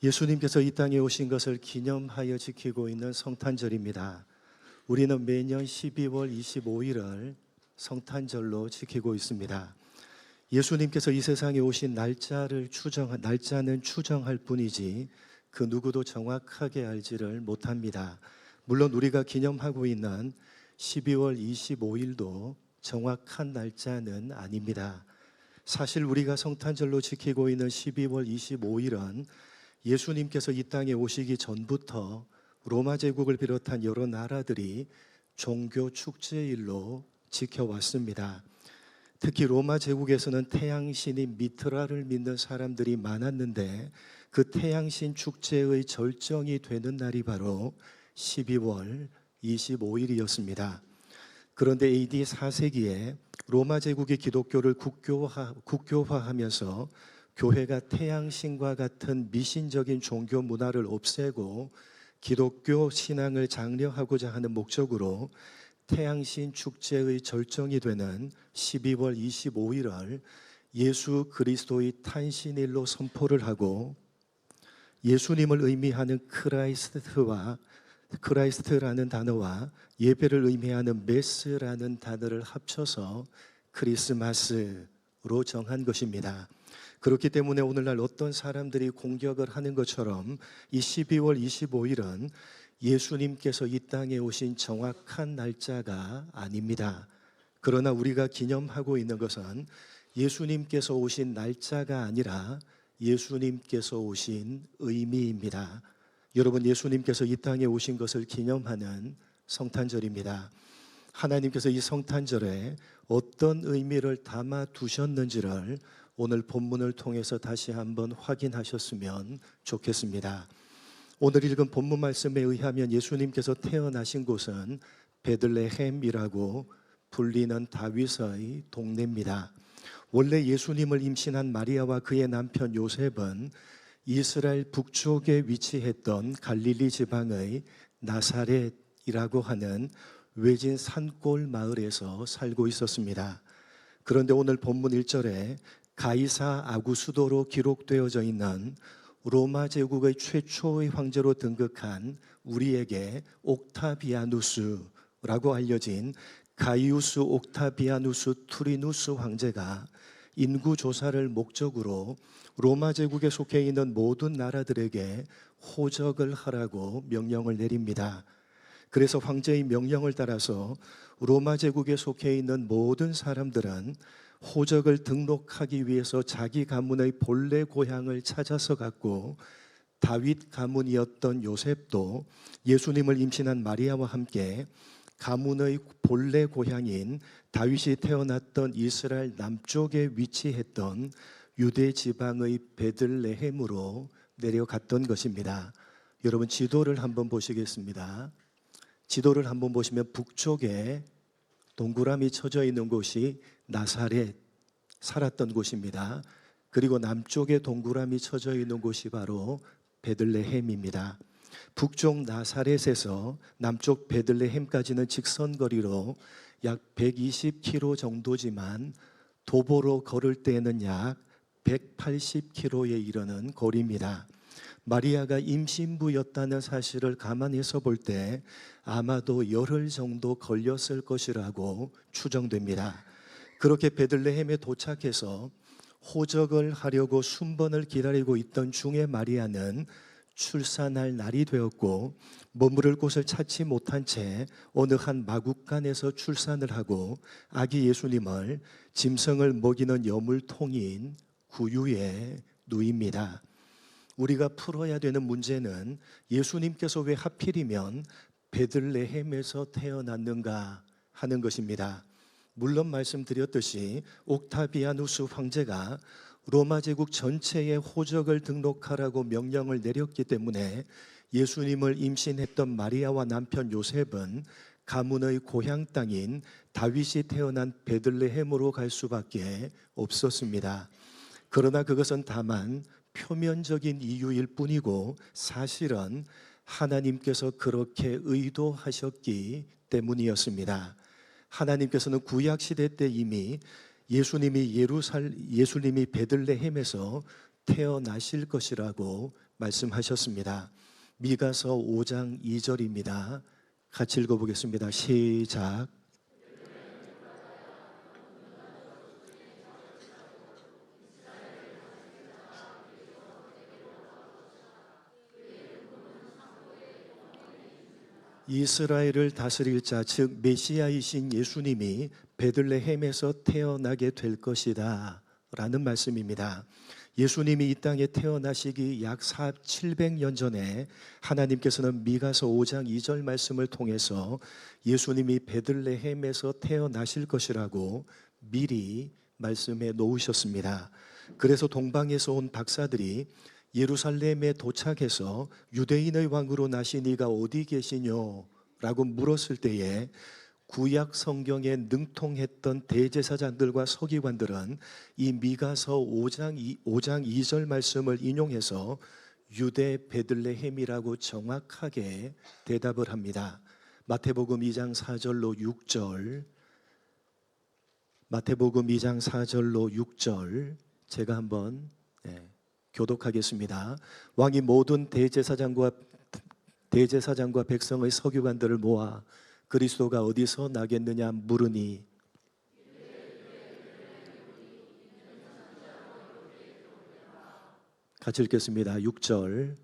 예수님께서 이 땅에 오신 것을 기념하여 지키고 있는 성탄절입니다. 우리는 매년 12월 25일을 성탄절로 지키고 있습니다. 예수님께서 이 세상에 오신 날짜는 추정할 뿐이지 그 누구도 정확하게 알지를 못합니다. 물론 우리가 기념하고 있는 12월 25일도 정확한 날짜는 아닙니다. 사실 우리가 성탄절로 지키고 있는 12월 25일은 예수님께서 이 땅에 오시기 전부터 로마 제국을 비롯한 여러 나라들이 종교 축제일로 지켜왔습니다. 특히 로마 제국에서는 태양신인 미트라를 믿는 사람들이 많았는데 그 태양신 축제의 절정이 되는 날이 바로 12월 25일이었습니다. 그런데 AD 4세기에 로마 제국이 기독교를 국교화하면서 교회가 태양신과 같은 미신적인 종교 문화를 없애고 기독교 신앙을 장려하고자 하는 목적으로 태양신 축제의 절정이 되는 12월 25일을 예수 그리스도의 탄신일로 선포를 하고 예수님을 의미하는 크라이스트라는 단어와 예배를 의미하는 메스라는 단어를 합쳐서 크리스마스로 정한 것입니다. 그렇기 때문에 오늘날 어떤 사람들이 공격을 하는 것처럼 이 12월 25일은 예수님께서 이 땅에 오신 정확한 날짜가 아닙니다. 그러나 우리가 기념하고 있는 것은 예수님께서 오신 날짜가 아니라 예수님께서 오신 의미입니다. 여러분, 예수님께서 이 땅에 오신 것을 기념하는 성탄절입니다. 하나님께서 이 성탄절에 어떤 의미를 담아 두셨는지를 오늘 본문을 통해서 다시 한번 확인하셨으면 좋겠습니다. 오늘 읽은 본문 말씀에 의하면 예수님께서 태어나신 곳은 베들레헴이라고 불리는 다윗의 동네입니다. 원래 예수님을 임신한 마리아와 그의 남편 요셉은 이스라엘 북쪽에 위치했던 갈릴리 지방의 나사렛이라고 하는 외진 산골 마을에서 살고 있었습니다. 그런데 오늘 본문 1절에 가이사 아구수도로 기록되어져 있는 로마 제국의 최초의 황제로 등극한 우리에게 옥타비아누스라고 알려진 가이우스 옥타비아누스 투리누스 황제가 인구 조사를 목적으로 로마 제국에 속해 있는 모든 나라들에게 호적을 하라고 명령을 내립니다. 그래서 황제의 명령을 따라서 로마 제국에 속해 있는 모든 사람들은 호적을 등록하기 위해서 자기 가문의 본래 고향을 찾아서 갔고, 다윗 가문이었던 요셉도 예수님을 임신한 마리아와 함께 가문의 본래 고향인 다윗이 태어났던 이스라엘 남쪽에 위치했던 유대 지방의 베들레헴으로 내려갔던 것입니다. 여러분, 지도를 한번 보시겠습니다. 지도를 한번 보시면 북쪽에 동그라미 쳐져 있는 곳이 나사렛, 살았던 곳입니다. 그리고 남쪽에 동그라미 쳐져 있는 곳이 바로 베들레헴입니다. 북쪽 나사렛에서 남쪽 베들레헴까지는 직선거리로 약 120km 정도지만 도보로 걸을 때에는 약 180km에 이르는 거리입니다. 마리아가 임신부였다는 사실을 감안해서 볼 때 아마도 열흘 정도 걸렸을 것이라고 추정됩니다. 그렇게 베들레헴에 도착해서 호적을 하려고 순번을 기다리고 있던 중에 마리아는 출산할 날이 되었고, 머무를 곳을 찾지 못한 채 어느 한 마국간에서 출산을 하고 아기 예수님을 짐승을 먹이는 여물통인 구유에 누입니다. 우리가 풀어야 되는 문제는 예수님께서 왜 하필이면 베들레헴에서 태어났는가 하는 것입니다. 물론 말씀드렸듯이 옥타비아누스 황제가 로마 제국 전체에 호적을 등록하라고 명령을 내렸기 때문에 예수님을 임신했던 마리아와 남편 요셉은 가문의 고향 땅인 다윗이 태어난 베들레헴으로 갈 수밖에 없었습니다. 그러나 그것은 다만 표면적인 이유일 뿐이고 사실은 하나님께서 그렇게 의도하셨기 때문이었습니다. 하나님께서는 구약 시대 때 이미 예수님이 베들레헴에서 태어나실 것이라고 말씀하셨습니다. 미가서 5장 2절입니다. 같이 읽어보겠습니다. 시작. 이스라엘을 다스릴 자, 즉 메시아이신 예수님이 베들레헴에서 태어나게 될 것이다 라는 말씀입니다. 예수님이 이 땅에 태어나시기 약 700년 전에 하나님께서는 미가서 5장 2절 말씀을 통해서 예수님이 베들레헴에서 태어나실 것이라고 미리 말씀해 놓으셨습니다. 그래서 동방에서 온 박사들이 예루살렘에 도착해서 유대인의 왕으로 나신 이가 어디 계시뇨? 라고 물었을 때에 구약 성경에 능통했던 대제사장들과 서기관들은 이 미가서 5장 2절 말씀을 인용해서 유대 베들레헴이라고 정확하게 대답을 합니다. 마태복음 2장 4절로 6절, 마태복음 2장 4절로 6절 제가 한번 교독하겠습니다. 왕이 모든 대제사장과 백성의 서기관들을 모아 그리스도가 어디서 나겠느냐 물으니 같이 읽겠습니다. 6절.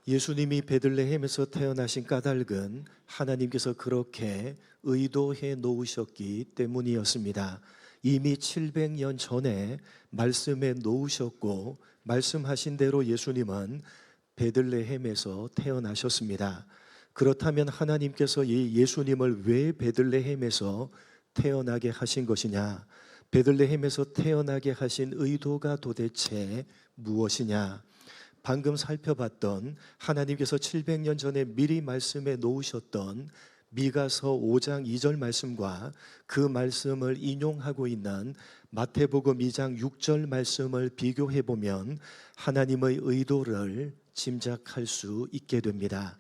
예수님이 베들레헴에서 태어나신 까닭은 하나님께서 그렇게 의도해 놓으셨기 때문이었습니다. 이미 700년 전에 말씀해 놓으셨고 말씀하신 대로 예수님은 베들레헴에서 태어나셨습니다. 그렇다면 하나님께서 이 예수님을 왜 베들레헴에서 태어나게 하신 것이냐? 베들레헴에서 태어나게 하신 의도가 도대체 무엇이냐? 방금 살펴봤던 하나님께서 700년 전에 미리 말씀해 놓으셨던 미가서 5장 2절 말씀과 그 말씀을 인용하고 있는 마태복음 2장 6절 말씀을 비교해 보면 하나님의 의도를 짐작할 수 있게 됩니다.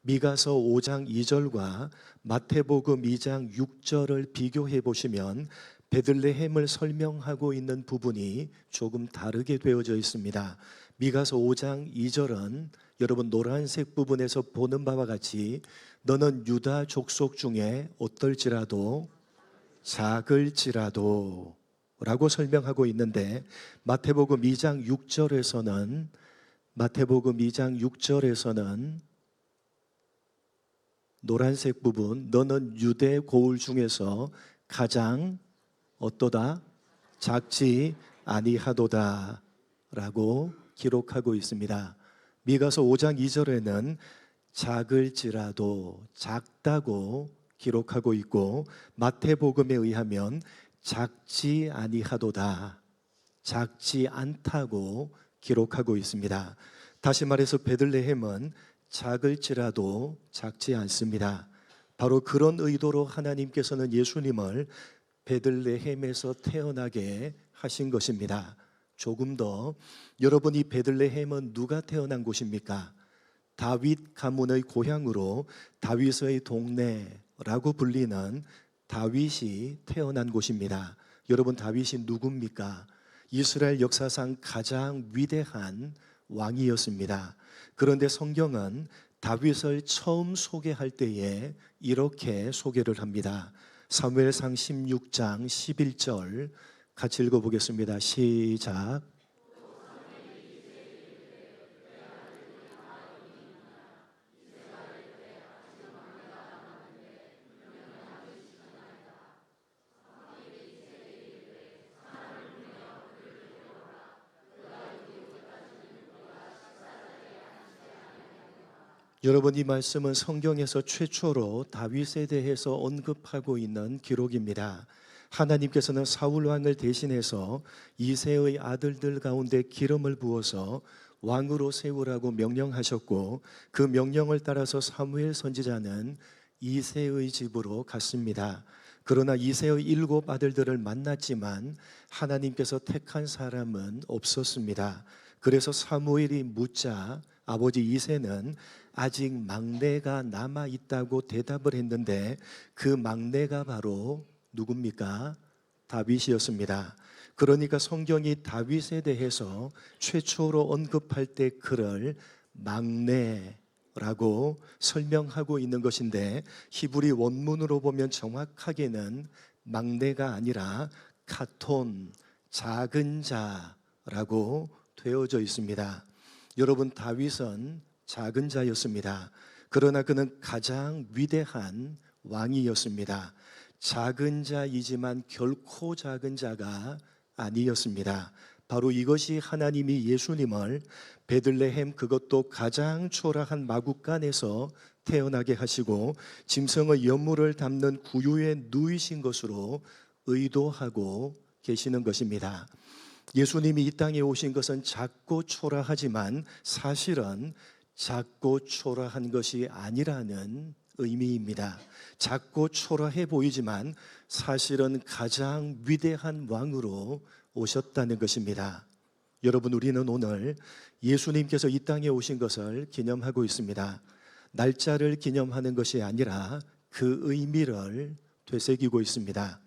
미가서 5장 2절과 마태복음 2장 6절을 비교해 보시면 베들레헴을 설명하고 있는 부분이 조금 다르게 되어져 있습니다. 미가서 5장 2절은 여러분 노란색 부분에서 보는 바와 같이 너는 유다 족속 중에 어떨지라도 작을지라도 라고 설명하고 있는데 마태복음 2장 6절에서는 노란색 부분 너는 유대 고을 중에서 가장 어떠다? 작지 아니하도다 라고 기록하고 있습니다. 미가서 5장 2절에는 작을지라도 작다고 기록하고 있고 마태복음에 의하면 작지 아니하도다 작지 않다고 기록하고 있습니다. 다시 말해서 베들레헴은 작을지라도 작지 않습니다. 바로 그런 의도로 하나님께서는 예수님을 베들레헴에서 태어나게 하신 것입니다. 조금 더 여러분 이 베들레헴은 누가 태어난 곳입니까? 다윗 가문의 고향으로 다윗의 동네라고 불리는 다윗이 태어난 곳입니다. 여러분 다윗이 누굽니까? 이스라엘 역사상 가장 위대한 왕이었습니다. 그런데 성경은 다윗을 처음 소개할 때에 이렇게 소개를 합니다. 사무엘상 16장 11절 같이 읽어보겠습니다. 시작. 여러분 이 말씀은 성경에서 최초로 다윗에 대해서 언급하고 있는 기록입니다. 하나님께서는 사울 왕을 대신해서 이새의 아들들 가운데 기름을 부어서 왕으로 세우라고 명령하셨고 그 명령을 따라서 사무엘 선지자는 이새의 집으로 갔습니다. 그러나 이새의 7 아들들을 만났지만 하나님께서 택한 사람은 없었습니다. 그래서 사무엘이 묻자 아버지 이새는 아직 막내가 남아 있다고 대답을 했는데 그 막내가 바로 누굽니까? 다윗이었습니다. 그러니까 성경이 다윗에 대해서 최초로 언급할 때 그를 막내라고 설명하고 있는 것인데, 히브리 원문으로 보면 정확하게는 막내가 아니라 카톤, 작은 자라고 되어져 있습니다. 여러분, 다윗은 작은 자였습니다. 그러나 그는 가장 위대한 왕이었습니다. 작은 자이지만 결코 작은 자가 아니었습니다. 바로 이것이 하나님이 예수님을 베들레헴, 그것도 가장 초라한 마구간에서 태어나게 하시고 짐승의 여물을 담는 구유에 누이신 것으로 의도하고 계시는 것입니다. 예수님이 이 땅에 오신 것은 작고 초라하지만 사실은 작고 초라한 것이 아니라는 의미입니다. 작고 초라해 보이지만 사실은 가장 위대한 왕으로 오셨다는 것입니다. 여러분, 우리는 오늘 예수님께서 이 땅에 오신 것을 기념하고 있습니다. 날짜를 기념하는 것이 아니라 그 의미를 되새기고 있습니다.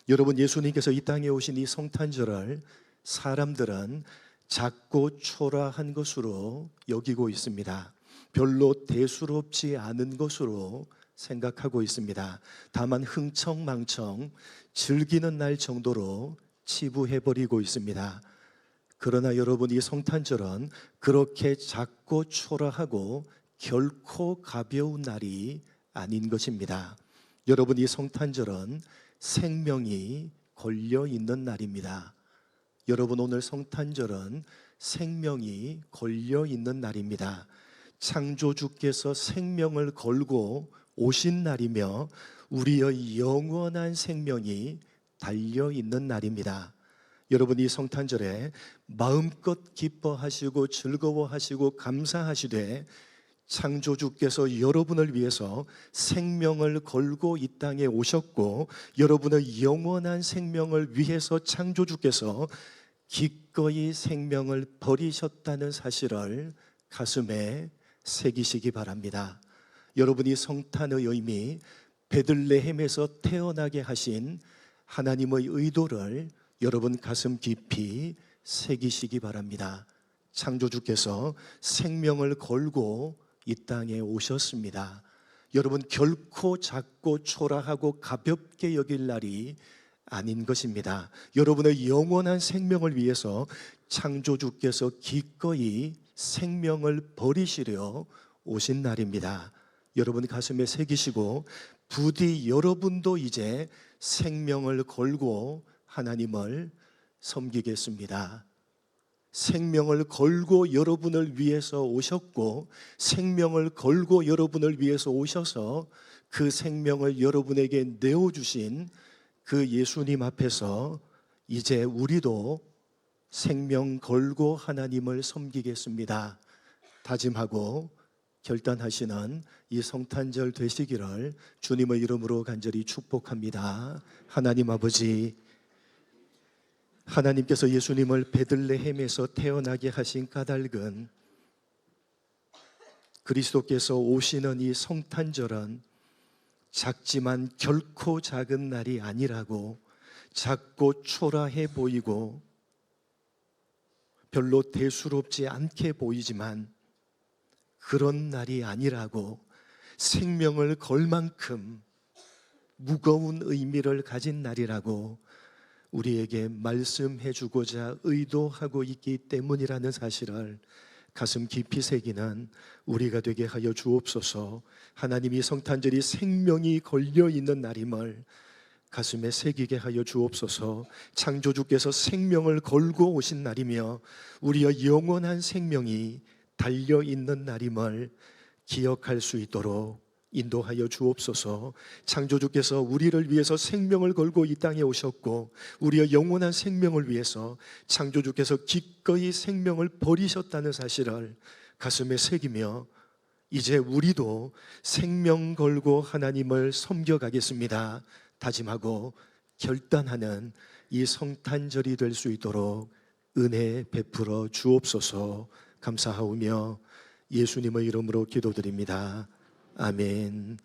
여러분, 예수님께서 이 땅에 오신 이 성탄절을 사람들은 작고 초라한 것으로 여기고 있습니다. 별로 대수롭지 않은 것으로 생각하고 있습니다. 다만 흥청망청 즐기는 날 정도로 치부해버리고 있습니다. 그러나 여러분, 이 성탄절은 그렇게 작고 초라하고 결코 가벼운 날이 아닌 것입니다. 여러분, 이 성탄절은 생명이 걸려 있는 날입니다. 여러분, 오늘 성탄절은 생명이 걸려 있는 날입니다. 창조주께서 생명을 걸고 오신 날이며 우리의 영원한 생명이 달려 있는 날입니다. 여러분, 이 성탄절에 마음껏 기뻐하시고 즐거워하시고 감사하시되 창조주께서 여러분을 위해서 생명을 걸고 이 땅에 오셨고 여러분의 영원한 생명을 위해서 창조주께서 기꺼이 생명을 버리셨다는 사실을 가슴에 새기시기 바랍니다. 여러분이 성탄의 의미, 베들레헴에서 태어나게 하신 하나님의 의도를 여러분 가슴 깊이 새기시기 바랍니다. 창조주께서 생명을 걸고 이 땅에 오셨습니다. 여러분, 결코 작고 초라하고 가볍게 여길 날이 아닌 것입니다. 여러분의 영원한 생명을 위해서 창조주께서 기꺼이 생명을 버리시려 오신 날입니다. 여러분 가슴에 새기시고 부디 여러분도 이제 생명을 걸고 하나님을 섬기겠습니다. 생명을 걸고 여러분을 위해서 오셨고 생명을 걸고 여러분을 위해서 오셔서 그 생명을 여러분에게 내어주신 그 예수님 앞에서 이제 우리도 생명 걸고 하나님을 섬기겠습니다 다짐하고 결단하시는 이 성탄절 되시기를 주님의 이름으로 간절히 축복합니다. 하나님 아버지, 하나님께서 예수님을 베들레헴에서 태어나게 하신 까닭은 그리스도께서 오시는 이 성탄절은 작지만 결코 작은 날이 아니라고, 작고 초라해 보이고 별로 대수롭지 않게 보이지만 그런 날이 아니라고, 생명을 걸 만큼 무거운 의미를 가진 날이라고 우리에게 말씀해 주고자 의도하고 있기 때문이라는 사실을 가슴 깊이 새기는 우리가 되게 하여 주옵소서. 하나님이 성탄절이 생명이 걸려 있는 날임을 가슴에 새기게 하여 주옵소서. 창조주께서 생명을 걸고 오신 날이며 우리의 영원한 생명이 달려 있는 날임을 기억할 수 있도록 인도하여 주옵소서. 창조주께서 우리를 위해서 생명을 걸고 이 땅에 오셨고 우리의 영원한 생명을 위해서 창조주께서 기꺼이 생명을 버리셨다는 사실을 가슴에 새기며 이제 우리도 생명 걸고 하나님을 섬겨가겠습니다 다짐하고 결단하는 이 성탄절이 될 수 있도록 은혜 베풀어 주옵소서. 감사하오며 예수님의 이름으로 기도드립니다. 아멘.